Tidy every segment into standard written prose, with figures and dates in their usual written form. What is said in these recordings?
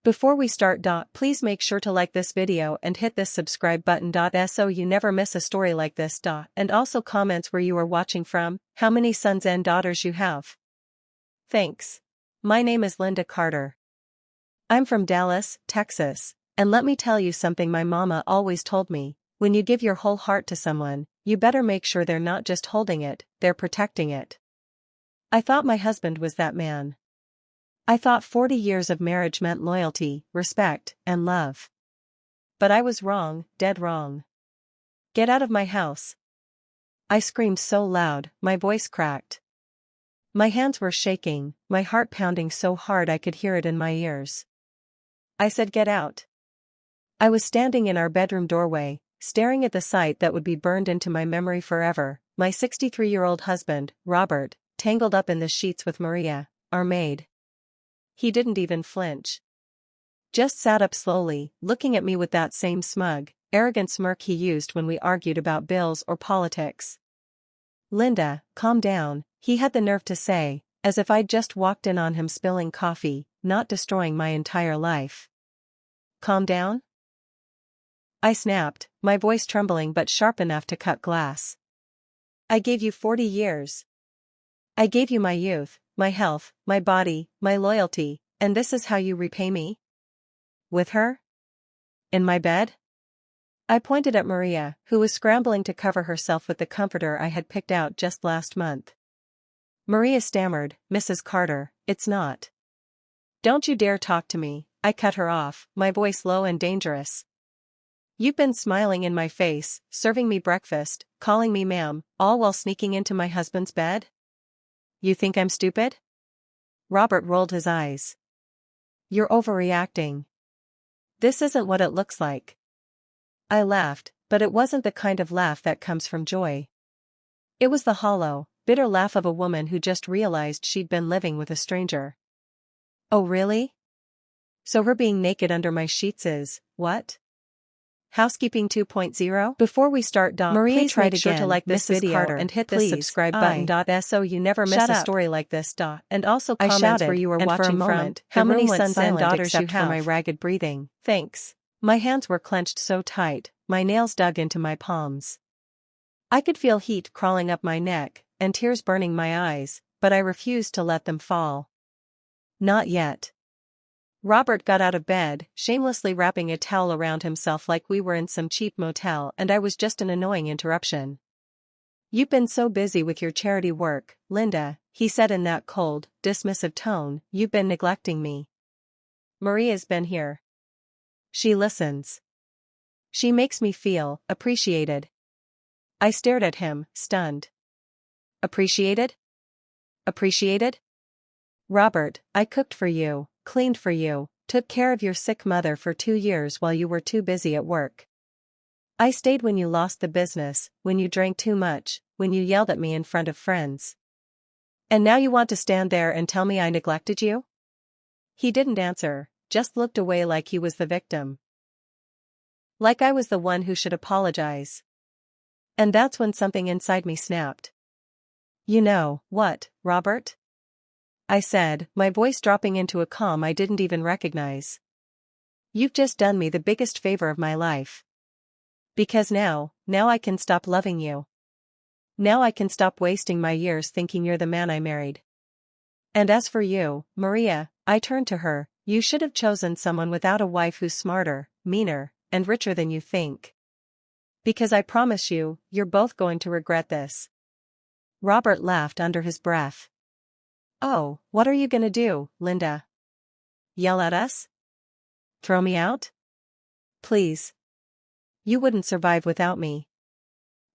Before we start, please make sure to like this video and hit this subscribe button, so you never miss a story like this. And also comments where you are watching from, how many sons and daughters you have. Thanks. My name is Linda Carter. I'm from Dallas, Texas, and let me tell you something my mama always told me: when you give your whole heart to someone, you better make sure they're not just holding it, they're protecting it. I thought my husband was that man. I thought 40 years of marriage meant loyalty, respect, and love. But I was wrong, dead wrong. Get out of my house. I screamed so loud, my voice cracked. My hands were shaking, my heart pounding so hard I could hear it in my ears. I said, get out. I was standing in our bedroom doorway, staring at the sight that would be burned into my memory forever: my 63-year-old husband, Robert, tangled up in the sheets with Maria, our maid. He didn't even flinch. Just sat up slowly, looking at me with that same smug, arrogant smirk he used when we argued about bills or politics. Linda, calm down, he had the nerve to say, as if I'd just walked in on him spilling coffee, not destroying my entire life. Calm down? I snapped, my voice trembling but sharp enough to cut glass. I gave you 40 years. I gave you my youth, my health, my body, my loyalty, and this is how you repay me? With her? In my bed? I pointed at Maria, who was scrambling to cover herself with the comforter I had picked out just last month. Maria stammered, Mrs. Carter, it's not. Don't you dare talk to me, I cut her off, my voice low and dangerous. You've been smiling in my face, serving me breakfast, calling me ma'am, all while sneaking into my husband's bed? You think I'm stupid? Robert rolled his eyes. You're overreacting. This isn't what it looks like. I laughed, but it wasn't the kind of laugh that comes from joy. It was the hollow, bitter laugh of a woman who just realized she'd been living with a stranger. Oh really? So her being naked under my sheets is, what? Housekeeping 2.0? Before we start, Maria, please make sure to like this video Carter, and hit the subscribe button, so you never miss a story like this. And also comments where you are watching from, how many sons and daughters you have. For my ragged breathing. Thanks. My hands were clenched so tight, my nails dug into my palms. I could feel heat crawling up my neck, and tears burning my eyes, but I refused to let them fall. Not yet. Robert got out of bed, shamelessly wrapping a towel around himself like we were in some cheap motel and I was just an annoying interruption. You've been so busy with your charity work, Linda, he said in that cold, dismissive tone, you've been neglecting me. Maria's been here. She listens. She makes me feel appreciated. I stared at him, stunned. Appreciated? Appreciated? Robert, I cooked for you, cleaned for you, took care of your sick mother for 2 years while you were too busy at work. I stayed when you lost the business, when you drank too much, when you yelled at me in front of friends. And now you want to stand there and tell me I neglected you? He didn't answer, just looked away like he was the victim. Like I was the one who should apologize. And that's when something inside me snapped. You know what, Robert? I said, my voice dropping into a calm I didn't even recognize. You've just done me the biggest favor of my life. Because now I can stop loving you. Now I can stop wasting my years thinking you're the man I married. And as for you, Maria, I turned to her, you should have chosen someone without a wife who's smarter, meaner, and richer than you think. Because I promise you, you're both going to regret this. Robert laughed under his breath. Oh, what are you gonna do, Linda? Yell at us? Throw me out? Please. You wouldn't survive without me.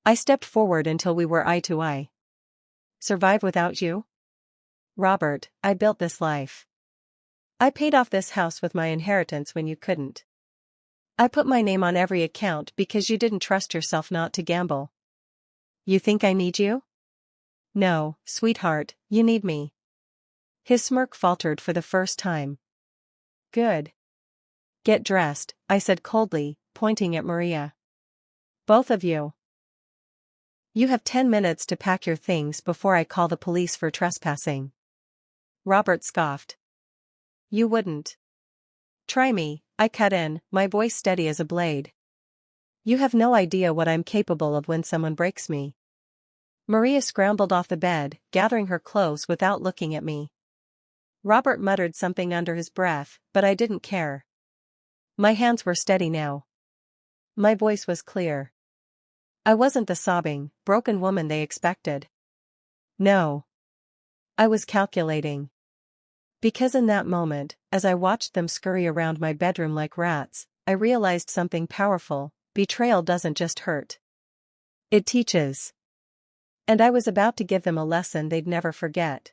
I stepped forward until we were eye to eye. Survive without you? Robert, I built this life. I paid off this house with my inheritance when you couldn't. I put my name on every account because you didn't trust yourself not to gamble. You think I need you? No, sweetheart, you need me. His smirk faltered for the first time. Good. Get dressed, I said coldly, pointing at Maria. Both of you. You have 10 minutes to pack your things before I call the police for trespassing. Robert scoffed. You wouldn't. Try me, I cut in, my voice steady as a blade. You have no idea what I'm capable of when someone breaks me. Maria scrambled off the bed, gathering her clothes without looking at me. Robert muttered something under his breath, but I didn't care. My hands were steady now. My voice was clear. I wasn't the sobbing, broken woman they expected. No. I was calculating. Because in that moment, as I watched them scurry around my bedroom like rats, I realized something powerful: betrayal doesn't just hurt. It teaches. And I was about to give them a lesson they'd never forget.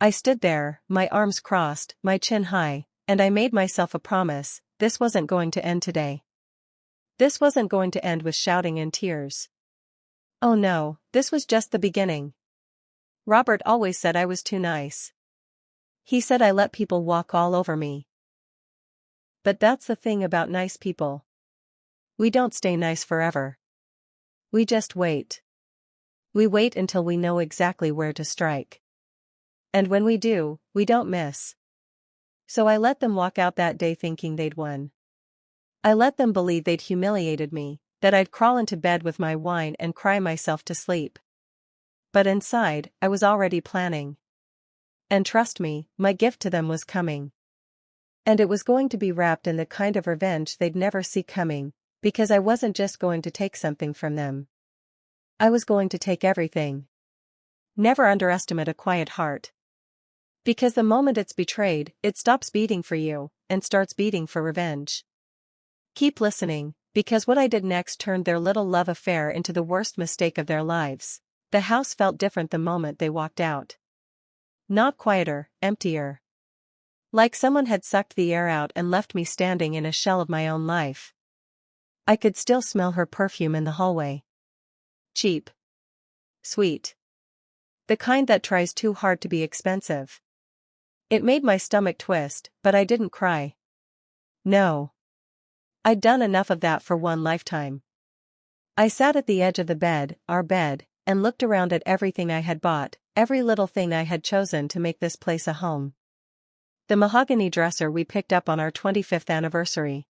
I stood there, my arms crossed, my chin high, and I made myself a promise: this wasn't going to end today. This wasn't going to end with shouting and tears. Oh no, this was just the beginning. Robert always said I was too nice. He said I let people walk all over me. But that's the thing about nice people. We don't stay nice forever. We just wait. We wait until we know exactly where to strike. And when we do, we don't miss. So I let them walk out that day thinking they'd won. I let them believe they'd humiliated me, that I'd crawl into bed with my wine and cry myself to sleep. But inside, I was already planning. And trust me, my gift to them was coming. And it was going to be wrapped in the kind of revenge they'd never see coming, because I wasn't just going to take something from them. I was going to take everything. Never underestimate a quiet heart. Because the moment it's betrayed, it stops beating for you, and starts beating for revenge. Keep listening, because what I did next turned their little love affair into the worst mistake of their lives. The house felt different the moment they walked out. Not quieter, emptier. Like someone had sucked the air out and left me standing in a shell of my own life. I could still smell her perfume in the hallway. Cheap. Sweet. The kind that tries too hard to be expensive. It made my stomach twist, but I didn't cry. No. I'd done enough of that for one lifetime. I sat at the edge of the bed, our bed, and looked around at everything I had bought, every little thing I had chosen to make this place a home. The mahogany dresser we picked up on our 25th anniversary.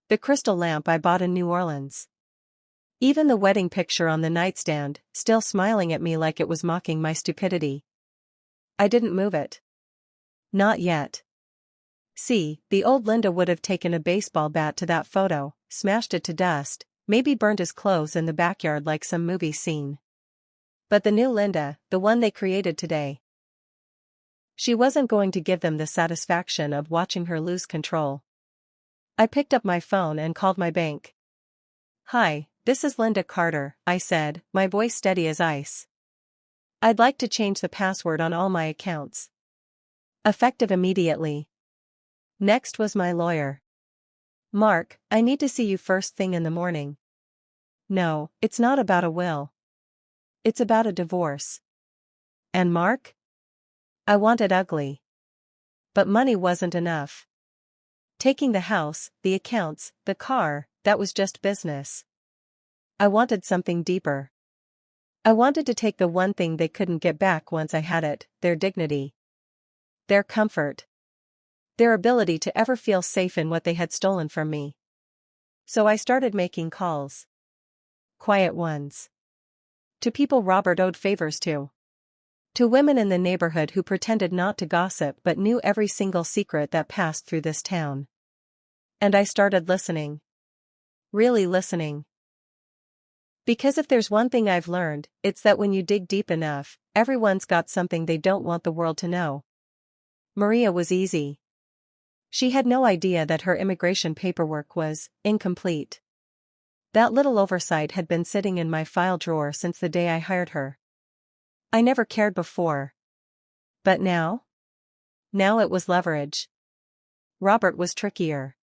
The crystal lamp I bought in New Orleans. Even the wedding picture on the nightstand, still smiling at me like it was mocking my stupidity. I didn't move it. Not yet. See, the old Linda would have taken a baseball bat to that photo, smashed it to dust, maybe burned his clothes in the backyard like some movie scene. But the new Linda, the one they created today, she wasn't going to give them the satisfaction of watching her lose control. I picked up my phone and called my bank. Hi, this is Linda Carter, I said, my voice steady as ice. I'd like to change the password on all my accounts. Effective immediately. Next was my lawyer. Mark, I need to see you first thing in the morning. No, it's not about a will. It's about a divorce. And Mark? I wanted ugly. But money wasn't enough. Taking the house, the accounts, the car, that was just business. I wanted something deeper. I wanted to take the one thing they couldn't get back once I had it, their dignity. Their comfort. Their ability to ever feel safe in what they had stolen from me. So I started making calls. Quiet ones. To people Robert owed favors to. To women in the neighborhood who pretended not to gossip but knew every single secret that passed through this town. And I started listening. Really listening. Because if there's one thing I've learned, it's that when you dig deep enough, everyone's got something they don't want the world to know. Maria was easy. She had no idea that her immigration paperwork was incomplete. That little oversight had been sitting in my file drawer since the day I hired her. I never cared before. But now? Now it was leverage. Robert was trickier.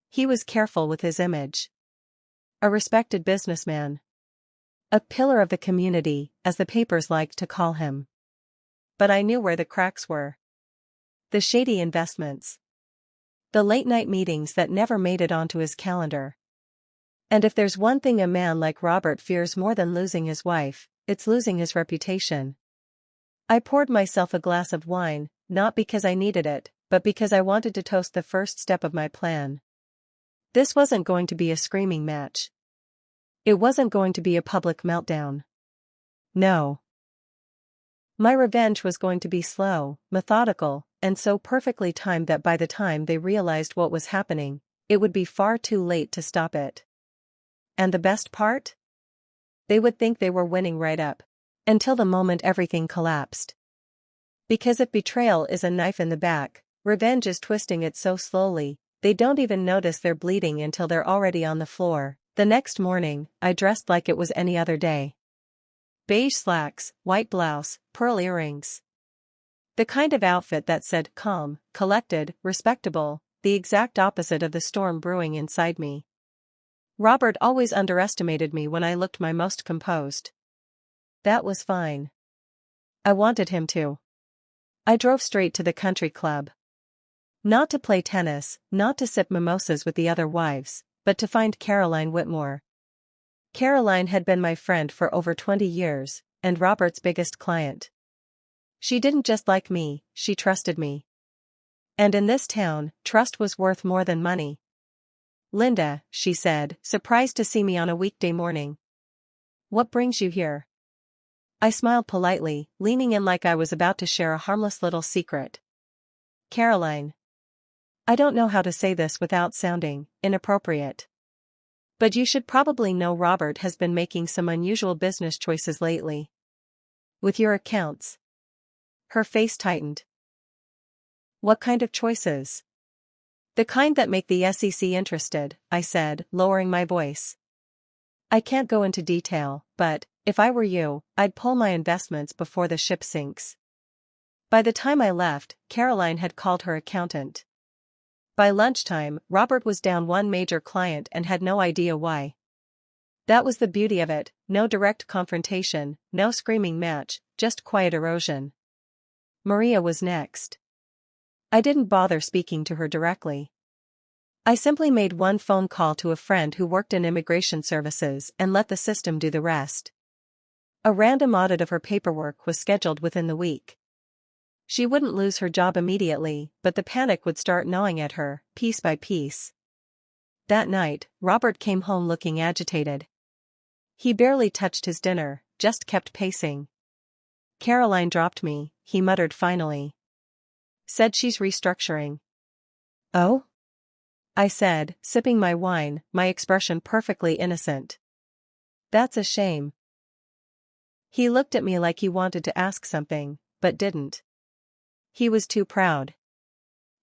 He was careful with his image. A respected businessman. A pillar of the community, as the papers liked to call him. But I knew where the cracks were. The shady investments. The late-night meetings that never made it onto his calendar. And if there's one thing a man like Robert fears more than losing his wife, it's losing his reputation. I poured myself a glass of wine, not because I needed it, but because I wanted to toast the first step of my plan. This wasn't going to be a screaming match. It wasn't going to be a public meltdown. No. My revenge was going to be slow, methodical, and so perfectly timed that by the time they realized what was happening, it would be far too late to stop it. And the best part? They would think they were winning right up until the moment everything collapsed. Because if betrayal is a knife in the back, revenge is twisting it so slowly, they don't even notice they're bleeding until they're already on the floor. The next morning, I dressed like it was any other day. Beige slacks, white blouse, pearl earrings. The kind of outfit that said calm, collected, respectable, the exact opposite of the storm brewing inside me. Robert always underestimated me when I looked my most composed. That was fine. I wanted him to. I drove straight to the country club. Not to play tennis, not to sip mimosas with the other wives, but to find Caroline Whitmore. Caroline had been my friend for over 20 years, and Robert's biggest client. She didn't just like me, she trusted me. And in this town, trust was worth more than money. "Linda," she said, surprised to see me on a weekday morning. "What brings you here?" I smiled politely, leaning in like I was about to share a harmless little secret. "Caroline. I don't know how to say this without sounding inappropriate. But you should probably know Robert has been making some unusual business choices lately. With your accounts." Her face tightened. "What kind of choices?" "The kind that make the SEC interested," I said, lowering my voice. "I can't go into detail, but, if I were you, I'd pull my investments before the ship sinks." By the time I left, Caroline had called her accountant. By lunchtime, Robert was down one major client and had no idea why. That was the beauty of it, no direct confrontation, no screaming match, just quiet erosion. Maria was next. I didn't bother speaking to her directly. I simply made one phone call to a friend who worked in immigration services and let the system do the rest. A random audit of her paperwork was scheduled within the week. She wouldn't lose her job immediately, but the panic would start gnawing at her, piece by piece. That night, Robert came home looking agitated. He barely touched his dinner, just kept pacing. "Caroline dropped me," he muttered finally. "Said she's restructuring." "Oh?" I said, sipping my wine, my expression perfectly innocent. "That's a shame." He looked at me like he wanted to ask something, but didn't. He was too proud.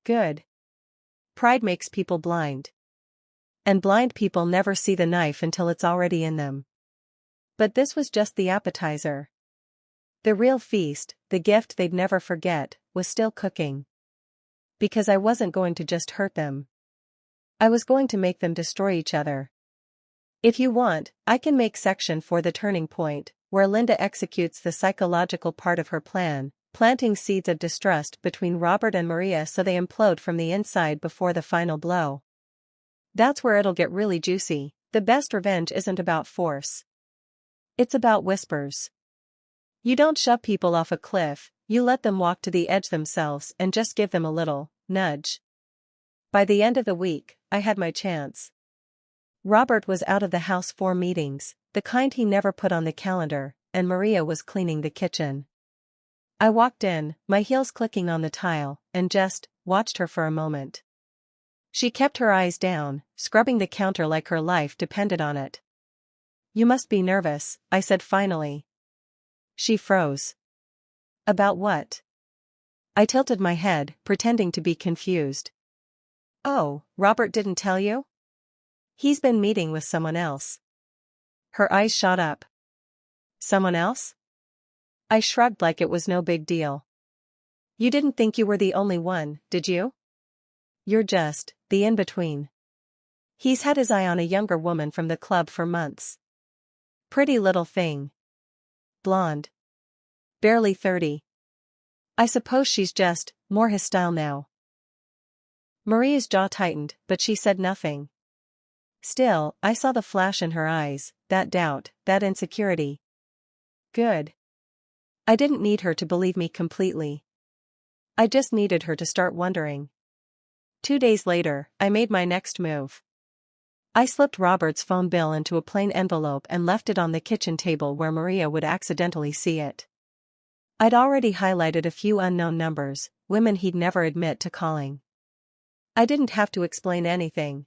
Good. Pride makes people blind. And blind people never see the knife until it's already in them. But this was just the appetizer. The real feast, the gift they'd never forget, was still cooking. Because I wasn't going to just hurt them. I was going to make them destroy each other. If you want, I can make section 4 the turning point, where Linda executes the psychological part of her plan, planting seeds of distrust between Robert and Maria so they implode from the inside before the final blow. That's where it'll get really juicy. The best revenge isn't about force. It's about whispers. You don't shove people off a cliff, you let them walk to the edge themselves and just give them a little nudge. By the end of the week, I had my chance. Robert was out of the house for meetings, the kind he never put on the calendar, and Maria was cleaning the kitchen. I walked in, my heels clicking on the tile, and just watched her for a moment. She kept her eyes down, scrubbing the counter like her life depended on it. "You must be nervous," I said finally. She froze. "About what?" I tilted my head, pretending to be confused. "Oh, Robert didn't tell you? He's been meeting with someone else." Her eyes shot up. "Someone else?" I shrugged like it was no big deal. "You didn't think you were the only one, did you? You're just the in-between. He's had his eye on a younger woman from the club for months. Pretty little thing. Blonde. Barely 30. I suppose she's just more his style now." Maria's jaw tightened, but she said nothing. Still, I saw the flash in her eyes, that doubt, that insecurity. Good. I didn't need her to believe me completely. I just needed her to start wondering. 2 days later, I made my next move. I slipped Robert's phone bill into a plain envelope and left it on the kitchen table where Maria would accidentally see it. I'd already highlighted a few unknown numbers, women he'd never admit to calling. I didn't have to explain anything.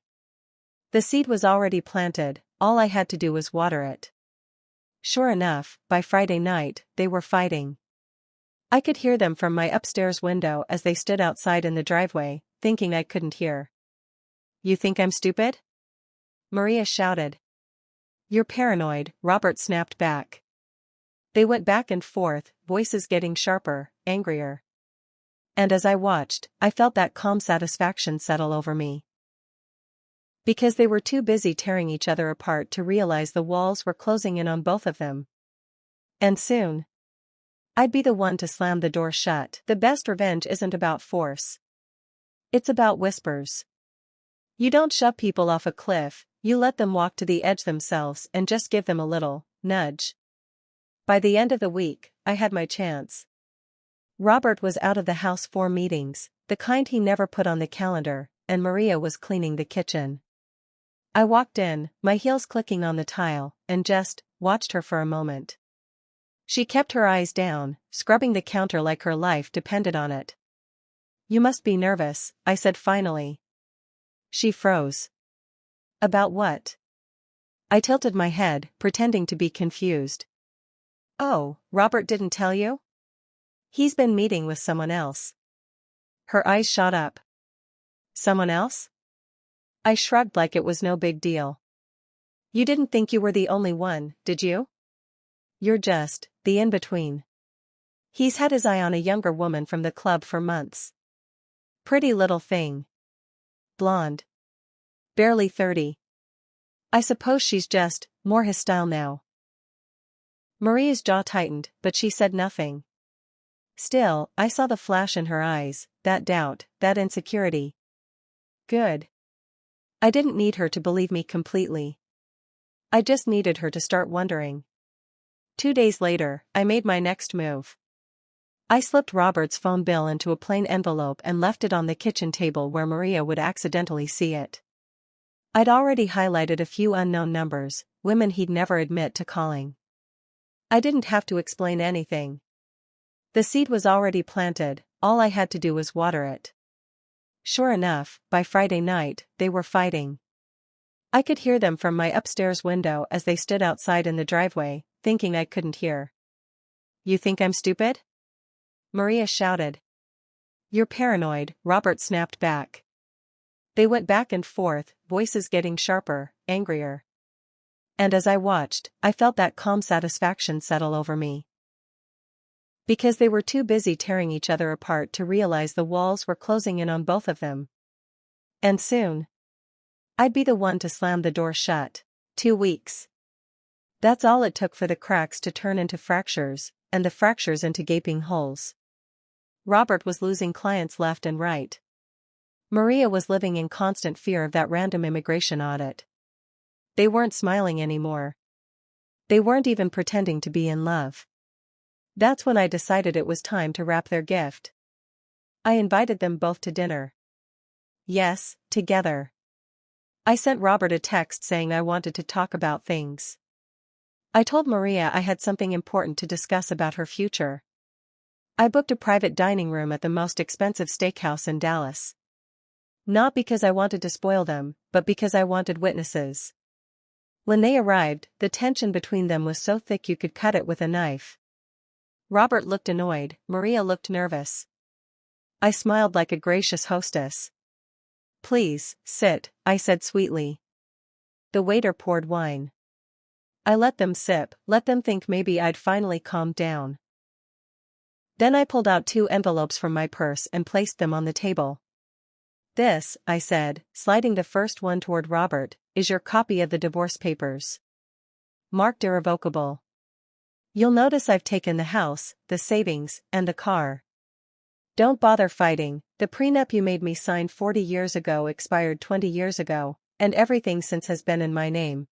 The seed was already planted, all I had to do was water it. Sure enough, by Friday night, they were fighting. I could hear them from my upstairs window as they stood outside in the driveway, thinking I couldn't hear. "You think I'm stupid?" Maria shouted. "You're paranoid," Robert snapped back. They went back and forth, voices getting sharper, angrier. And as I watched, I felt that calm satisfaction settle over me. Because they were too busy tearing each other apart to realize the walls were closing in on both of them. And soon, I'd be the one to slam the door shut. The best revenge isn't about force. It's about whispers. You don't shove people off a cliff, you let them walk to the edge themselves and just give them a little nudge. By the end of the week, I had my chance. Robert was out of the house for meetings, the kind he never put on the calendar, and Maria was cleaning the kitchen. I walked in, my heels clicking on the tile, and just watched her for a moment. She kept her eyes down, scrubbing the counter like her life depended on it. "You must be nervous," I said finally. She froze. "About what?" I tilted my head, pretending to be confused. "Oh, Robert didn't tell you? He's been meeting with someone else." Her eyes shot up. "Someone else?" I shrugged like it was no big deal. "You didn't think you were the only one, did you? You're just the in-between. He's had his eye on a younger woman from the club for months. Pretty little thing. Blonde. Barely 30. I suppose she's just more his style now." Maria's jaw tightened, but she said nothing. Still, I saw the flash in her eyes, that doubt, that insecurity. Good. I didn't need her to believe me completely. I just needed her to start wondering. 2 days later, I made my next move. I slipped Robert's phone bill into a plain envelope and left it on the kitchen table where Maria would accidentally see it. I'd already highlighted a few unknown numbers, women he'd never admit to calling. I didn't have to explain anything. The seed was already planted, all I had to do was water it. Sure enough, by Friday night, they were fighting. I could hear them from my upstairs window as they stood outside in the driveway, thinking I couldn't hear. "You think I'm stupid?" Maria shouted. "You're paranoid," Robert snapped back. They went back and forth, voices getting sharper, angrier. And as I watched, I felt that calm satisfaction settle over me. Because they were too busy tearing each other apart to realize the walls were closing in on both of them. And soon, I'd be the one to slam the door shut. 2 weeks. That's all it took for the cracks to turn into fractures, and the fractures into gaping holes. Robert was losing clients left and right. Maria was living in constant fear of that random immigration audit. They weren't smiling anymore. They weren't even pretending to be in love. That's when I decided it was time to wrap their gift. I invited them both to dinner. Yes, together. I sent Robert a text saying I wanted to talk about things. I told Maria I had something important to discuss about her future. I booked a private dining room at the most expensive steakhouse in Dallas. Not because I wanted to spoil them, but because I wanted witnesses. When they arrived, the tension between them was so thick you could cut it with a knife. Robert looked annoyed, Maria looked nervous. I smiled like a gracious hostess. "Please, sit," I said sweetly. The waiter poured wine. I let them sip, let them think maybe I'd finally calmed down. Then I pulled out 2 envelopes from my purse and placed them on the table. "This," I said, sliding the first one toward Robert, "is your copy of the divorce papers. Marked irrevocable. You'll notice I've taken the house, the savings, and the car. Don't bother fighting, the prenup you made me sign 40 years ago expired 20 years ago, and everything since has been in my name."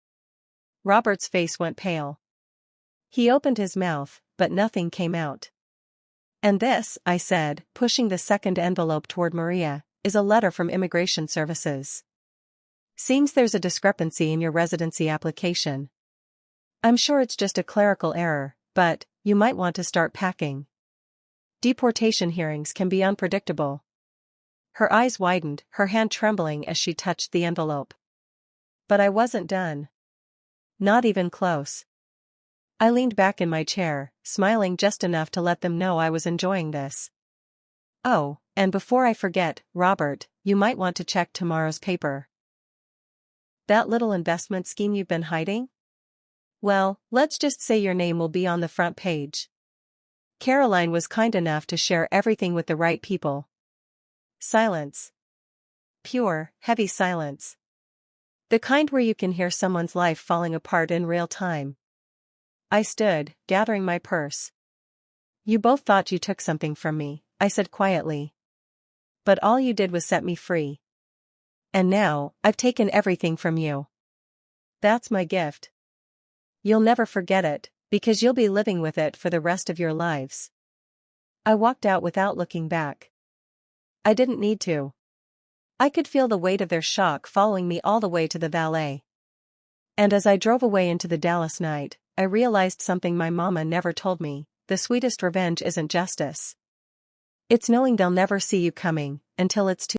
Robert's face went pale. He opened his mouth, but nothing came out. And this, I said, pushing the second envelope toward Maria, is a letter from Immigration Services. Seems there's a discrepancy in your residency application. I'm sure it's just a clerical error, but you might want to start packing. Deportation hearings can be unpredictable. Her eyes widened, her hand trembling as she touched the envelope. But I wasn't done. Not even close. I leaned back in my chair, smiling just enough to let them know I was enjoying this. Oh, and before I forget, Robert, you might want to check tomorrow's paper. That little investment scheme you've been hiding? Well, let's just say your name will be on the front page. Caroline was kind enough to share everything with the right people. Silence. Pure, heavy silence. The kind where you can hear someone's life falling apart in real time. I stood, gathering my purse. You both thought you took something from me, I said quietly. But all you did was set me free. And now, I've taken everything from you. That's my gift. You'll never forget it, because you'll be living with it for the rest of your lives. I walked out without looking back. I didn't need to. I could feel the weight of their shock following me all the way to the valet. And as I drove away into the Dallas night, I realized something my mama never told me: the sweetest revenge isn't justice. It's knowing they'll never see you coming, until it's too